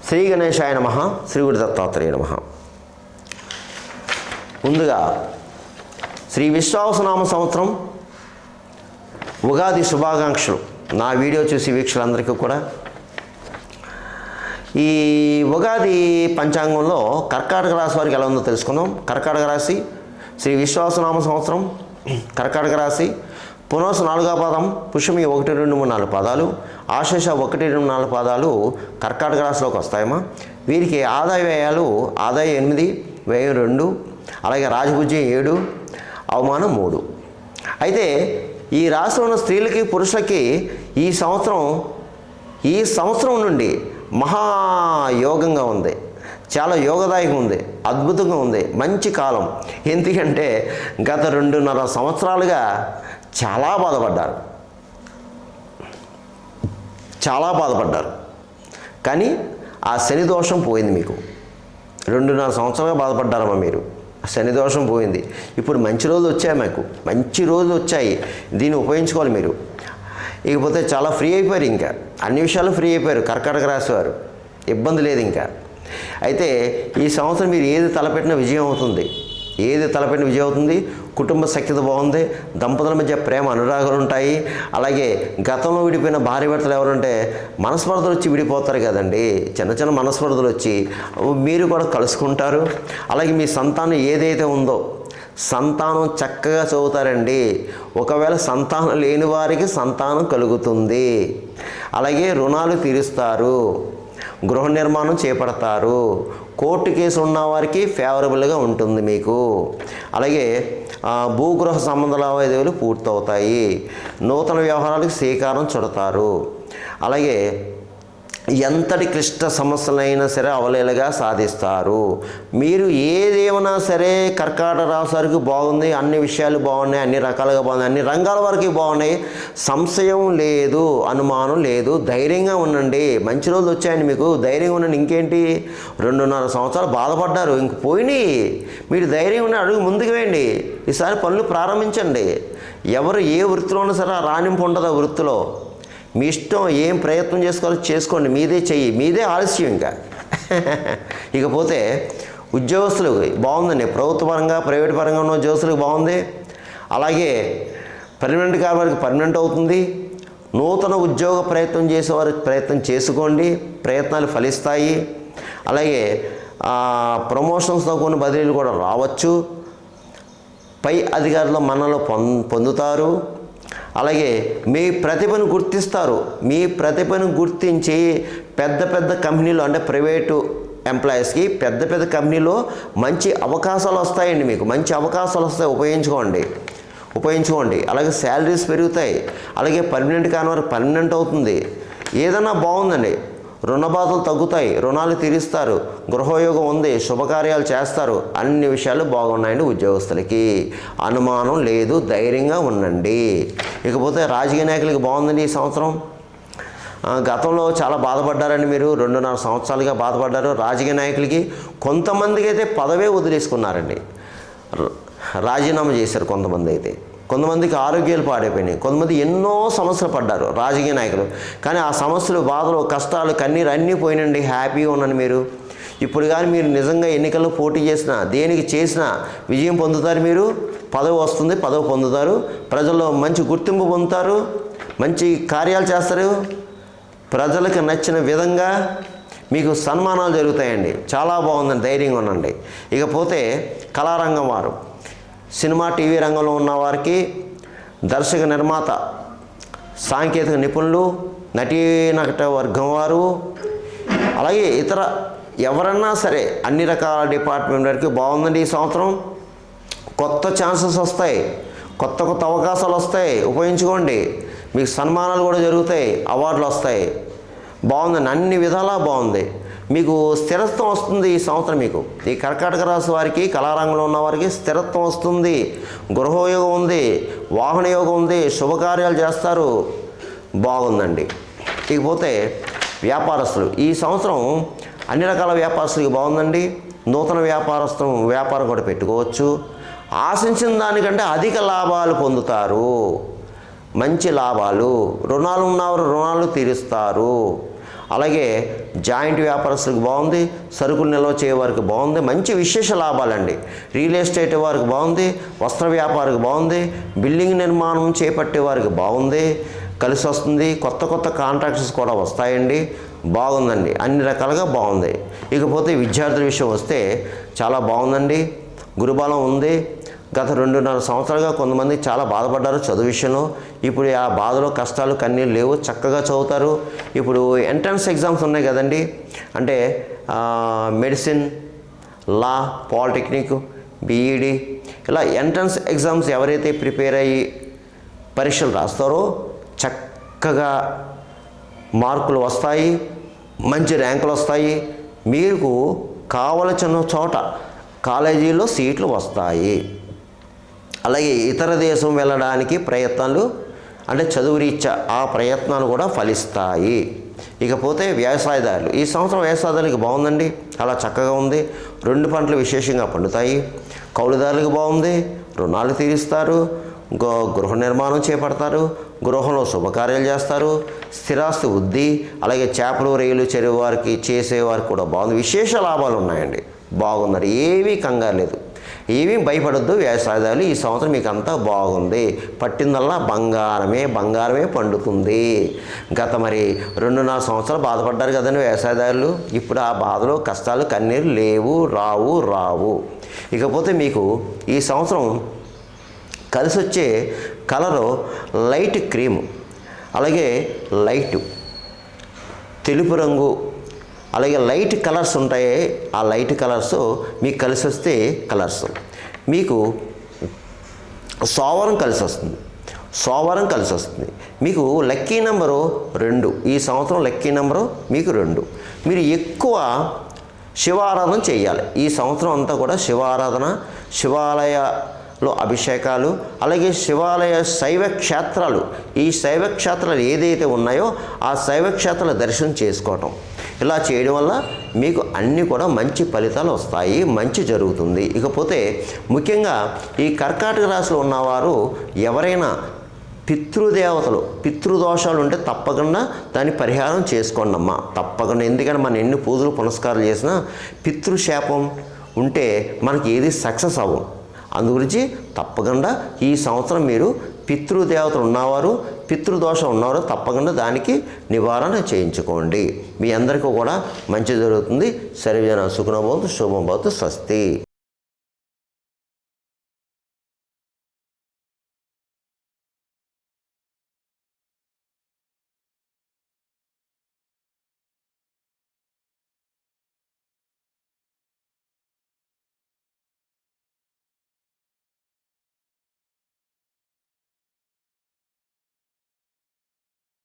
శ్రీ గణేశాయ నమః. శ్రీ గురు దత్తాత్రేయ నమః. ముందుగా శ్రీ విశ్వావసునామ సంవత్సరం ఉగాది శుభాకాంక్షలు నా వీడియో చూసి వీక్షకులందరికీ కూడా. ఈ ఉగాది పంచాంగంలో కర్కాటక రాశి వారికి ఎలా ఉందో తెలుసుకుందాం. కర్కాటక రాశి శ్రీ విశ్వావసునామ సంవత్సరం కర్కాటక రాశి పునర్సు 4వ పాదం, పుష్యమి 1, 2, 3, 4 పాదాలు, ఆశ్లేష 1, 2, 4 పాదాలు కర్కాటక రాశిలోకి వస్తాయమ్మా. వీరికి ఆదాయ వ్యయాలు ఆదాయం 8, వ్యయం 2, అలాగే రాజపూజ్యం 7, అవమానం 3. అయితే ఈ రాశిలో ఉన్న స్త్రీలకి పురుషులకి ఈ సంవత్సరం నుండి మహాయోగంగా ఉంది. చాలా యోగదాయకంగా ఉంది, అద్భుతంగా ఉంది, మంచి కాలం. ఎందుకంటే గత 2.5 సంవత్సరాలుగా చాలా బాధపడ్డారు. కానీ ఆ శని దోషం పోయింది. మీకు 2.5 సంవత్సరాలుగా బాధపడ్డారమ్మా మీరు. శని దోషం పోయింది. ఇప్పుడు మంచి రోజులు వచ్చాయి, మాకు మంచి రోజులు వచ్చాయి. దీన్ని ఉపయోగించుకోవాలి మీరు. ఇకపోతే చాలా ఫ్రీ అయిపోయారు. ఇంకా అన్ని విషయాలు ఫ్రీ అయిపోయారు కర్కాటక రాశి వారు. ఇబ్బంది లేదు ఇంకా. అయితే ఈ సంవత్సరం మీరు ఏది తలపెట్టినా విజయం అవుతుంది. కుటుంబ సఖ్యత బాగుంది. దంపతుల మధ్య ప్రేమ అనురాగాలు ఉంటాయి. అలాగే గతంలో విడిపోయిన భార్య భర్తలు ఎవరంటే మనస్పర్ధలు వచ్చి విడిపోతారు కదండి. చిన్న మనస్పర్ధలు వచ్చి మీరు కూడా కలుసుకుంటారు. అలాగే మీ సంతానం ఏదైతే ఉందో సంతానం చక్కగా చదువుతారండి. ఒకవేళ సంతానం లేని వారికి సంతానం కలుగుతుంది. అలాగే రుణాలు తీరుస్తారు, గృహ నిర్మాణం చేపడతారు, కోర్టు కేసు ఉన్న వారికి ఫేవరబుల్గా ఉంటుంది మీకు. అలాగే భూగృహ సంబంధ లావాదేవీలు పూర్తవుతాయి. నూతన వ్యవహారాలకు శ్రీకారం చుడతారు. అలాగే ఎంతటి క్లిష్ట సమస్యలైనా సరే అవలేలగా సాధిస్తారు. మీరు ఏదేమైనా సరే కర్కాటక రాశి వారికి బాగుంది. అన్ని విషయాలు బాగున్నాయి, అన్ని రకాలుగా బాగున్నాయి, అన్ని రంగాల వరకు బాగున్నాయి. సంశయం లేదు, అనుమానం లేదు. ధైర్యంగా ఉండండి. మంచి రోజులు వచ్చాయండి మీకు. ధైర్యంగా ఉండండి. ఇంకేంటి, 2.5 సంవత్సరాలు బాధపడ్డారు, ఇంక పోయినాయి. మీరు ధైర్యం ఉండి అడుగు ముందుకు వేయండి. ఈసారి పనులు ప్రారంభించండి. ఎవరు ఏ వృత్తిలో ఉన్నా సరే రాణింపు ఉండదు. ఆ వృత్తిలో మీ ఇష్టం, ఏం ప్రయత్నం చేసుకోవాలో చేసుకోండి. మీదే చెయ్యి, మీదే ఆలస్యం ఇంకా. ఇకపోతే ఉద్యోగస్తులకు బాగుందండి. ప్రభుత్వ పరంగా ప్రైవేట్ పరంగా ఉన్న ఉద్యోగస్తులకు బాగుంది. అలాగే పర్మనెంట్ కాని వారికి పర్మనెంట్ అవుతుంది. నూతన ఉద్యోగ ప్రయత్నం చేసేవారికి ప్రయత్నం చేసుకోండి, ప్రయత్నాలు ఫలిస్తాయి. అలాగే ప్రమోషన్స్తో కొన్ని బదిలీలు కూడా రావచ్చు. పై అధికారుల మన్ననలు పొందుతారు. అలాగే మీ ప్రతిభను గుర్తిస్తారు. మీ ప్రతిభను గుర్తించి పెద్ద కంపెనీలు అంటే ప్రైవేటు ఎంప్లాయీస్కి పెద్ద కంపెనీలో మంచి అవకాశాలు వస్తాయండి. మీకు మంచి అవకాశాలు వస్తాయి, ఉపయోగించుకోండి. అలాగే శాలరీస్ పెరుగుతాయి. అలాగే పర్మనెంట్ కాని వారు పర్మనెంట్ అవుతుంది. ఏదైనా బాగుందండి. రుణ బాధలు తగ్గుతాయి, రుణాలు తీరుస్తారు, గృహయోగం ఉంది, శుభకార్యాలు చేస్తారు. అన్ని విషయాలు బాగున్నాయండి ఉద్యోగస్తులకి. అనుమానం లేదు, ధైర్యంగా ఉండండి. ఇకపోతే రాజకీయ నాయకులకి బాగుందండి ఈ సంవత్సరం. గతంలో చాలా బాధపడ్డారండి మీరు. 2.5 సంవత్సరాలుగా బాధపడ్డారు. రాజకీయ నాయకులకి కొంతమందికి అయితే పదవే వదిలేసుకున్నారండి, రాజీనామా చేశారు. కొంతమందికి ఆరోగ్యాలు పాడైపోయినాయి. కొంతమంది ఎన్నో సమస్యలు పడ్డారు రాజకీయ నాయకులు. కానీ ఆ సమస్యలు, బాధలు, కష్టాలు, కన్నీరు అన్నీ పోయినండి. హ్యాపీగా ఉన్నాను మీరు. ఇప్పుడు కానీ మీరు నిజంగా ఎన్నికల్లో పోటీ చేసినా, దేనికి చేసినా విజయం పొందుతారు. మీరు పదవి వస్తుంది, పదవి పొందుతారు. ప్రజల్లో మంచి గుర్తింపు పొందుతారు, మంచి కార్యాలు చేస్తారు. ప్రజలకు నచ్చిన విధంగా మీకు సన్మానాలు జరుగుతాయండి. చాలా బాగుందండి. ధైర్యంగా ఉండండి. ఇకపోతే కళారంగం వారు, సినిమా టీవీ రంగంలో ఉన్న వారికి, దర్శక నిర్మాత, సాంకేతిక నిపుణులు, నటీనట వర్గం వారు, అలాగే ఇతర ఎవరన్నా సరే అన్ని రకాల డిపార్ట్మెంట్ వారికి బాగుందండి ఈ సంవత్సరం. కొత్త ఛాన్సెస్ వస్తాయి, కొత్త అవకాశాలు వస్తాయి, ఉపయోగించుకోండి. మీకు సన్మానాలు కూడా జరుగుతాయి, అవార్డులు వస్తాయి. బాగుందండి, అన్ని విధాలా బాగుంది. మీకు స్థిరత్వం వస్తుంది ఈ సంవత్సరం. మీకు ఈ కర్కాటక రాశి వారికి, కళారంగంలో ఉన్న వారికి స్థిరత్వం వస్తుంది. గృహయోగం ఉంది, వాహన యోగం ఉంది, శుభకార్యాలు చేస్తారు. బాగుందండి. ఇకపోతే వ్యాపారస్తులు, ఈ సంవత్సరం అన్ని రకాల వ్యాపారస్తులకి బాగుందండి. నూతన వ్యాపారం కూడా పెట్టుకోవచ్చు. ఆశించిన దానికంటే అధిక లాభాలు పొందుతారు, మంచి లాభాలు. రుణాలు ఉన్నవారు రుణాలు తీరుస్తారు. అలాగే జాయింట్ వ్యాపారస్తులకు బాగుంది, సరుకులు నిల్వ చేయవారికి బాగుంది, మంచి విశేష లాభాలండి. రియల్ ఎస్టేట్ వారికి బాగుంది, వస్త్ర వ్యాపారికి బాగుంది, బిల్డింగ్ నిర్మాణం చేపట్టే వారికి బాగుంది, కలిసి వస్తుంది. కొత్త కొత్త కాంట్రాక్ట్స్ కూడా వస్తాయండి, బాగుందండి, అన్ని రకాలుగా బాగుంది. ఇకపోతే విద్యార్థుల విషయం వస్తే చాలా బాగుందండి, గురుబలం ఉంది. గత 2.5 సంవత్సరాలుగా కొంతమంది చాలా బాధపడ్డారు చదువు విషయంలో. ఇప్పుడు ఆ బాధలో కష్టాలు కన్నీళ్ళు లేవు, చక్కగా చదువుతారు. ఇప్పుడు ఎంట్రన్స్ ఎగ్జామ్స్ ఉన్నాయి కదండి, అంటే మెడిసిన్, లా, పాలిటెక్నిక్, బీఈడి ఇలా ఎంట్రన్స్ ఎగ్జామ్స్ ఎవరైతే ప్రిపేర్ అయ్యి పరీక్షలు రాస్తారో చక్కగా మార్కులు వస్తాయి, మంచి ర్యాంకులు వస్తాయి. మీకు కావలసిన చోట కాలేజీలో సీట్లు వస్తాయి. అలాగే ఇతర దేశం వెళ్ళడానికి ప్రయత్నాలు, అంటే చదువు రీత్యా ఆ ప్రయత్నాలు కూడా ఫలిస్తాయి. ఇకపోతే వ్యవసాయదారులు, ఈ సంవత్సరం వ్యవసాయదారులకు బాగుందండి, అలా చక్కగా ఉంది. 2 పంటలు విశేషంగా పండుతాయి. కౌలుదారులకు బాగుంది, రుణాలు తీరుస్తారు, గృహ నిర్మాణం చేపడతారు, గృహంలో శుభకార్యాలు చేస్తారు, స్థిరాస్తి వృద్ధి, అలాగే చేపలు రొయ్యలు చెరువు వారికి చేసేవారికి కూడా బాగుంది. విశేష లాభాలు ఉన్నాయండి, బాగున్నారు, ఏమీ కంగారు లేదు, ఏమీ భయపడొద్దు. వ్యవసాయదారులు ఈ సంవత్సరం మీకు అంతా బాగుంది, పట్టిందల్లా బంగారమే పండుతుంది. గత మరి 2.5 సంవత్సరాలు బాధపడ్డారు కదండి వ్యవసాయదారులు, ఇప్పుడు ఆ బాధలో కష్టాలు కన్నీరు లేవు, రావు. ఇకపోతే మీకు ఈ సంవత్సరం కలిసి వచ్చే కలరు లైట్ క్రీము, అలాగే లైటు తెలుపు రంగు, అలాగే లైట్ కలర్స్ ఉంటాయి. ఆ లైట్ కలర్స్ మీకు కలిసి వస్తే కలర్స్ మీకు సోమవారం కలిసి వస్తుంది. మీకు లక్కీ నెంబరు 2. ఈ సంవత్సరం లక్కీ నెంబరు మీకు 2. మీరు ఎక్కువ శివారాధన చేయాలి ఈ సంవత్సరం అంతా కూడా. శివాలయాలో అభిషేకాలు, అలాగే శివాలయ శైవ క్షేత్రాలు, ఈ శైవ క్షేత్రాలు ఏదైతే ఉన్నాయో ఆ శైవ క్షేత్రాల దర్శనం చేసుకోవటం, ఇలా చేయడం వల్ల మీకు అన్నీ కూడా మంచి ఫలితాలు వస్తాయి, మంచి జరుగుతుంది. ఇకపోతే ముఖ్యంగా ఈ కర్కాటక రాశిలో ఉన్నవారు ఎవరైనా పితృదోషాలు ఉంటే తప్పకుండా దాన్ని పరిహారం చేసుకోండి అమ్మా, తప్పకుండా. ఎందుకంటే మనం ఎన్ని పూజలు పునస్కారాలు చేసినా పితృశాపం ఉంటే మనకి ఏది సక్సెస్ అవ్వం. అందుగురించి తప్పకుండా ఈ సంవత్సరం మీరు పితృదేవతలు ఉన్నవారు, పితృదోషం ఉన్నవారు తప్పకుండా దానికి నివారణ చేయించుకోండి. మీ అందరికీ కూడా మంచి జరుగుతుంది. సర్వేజన సుఖినో భవంతు, శుభం భవతు, స్వస్తి.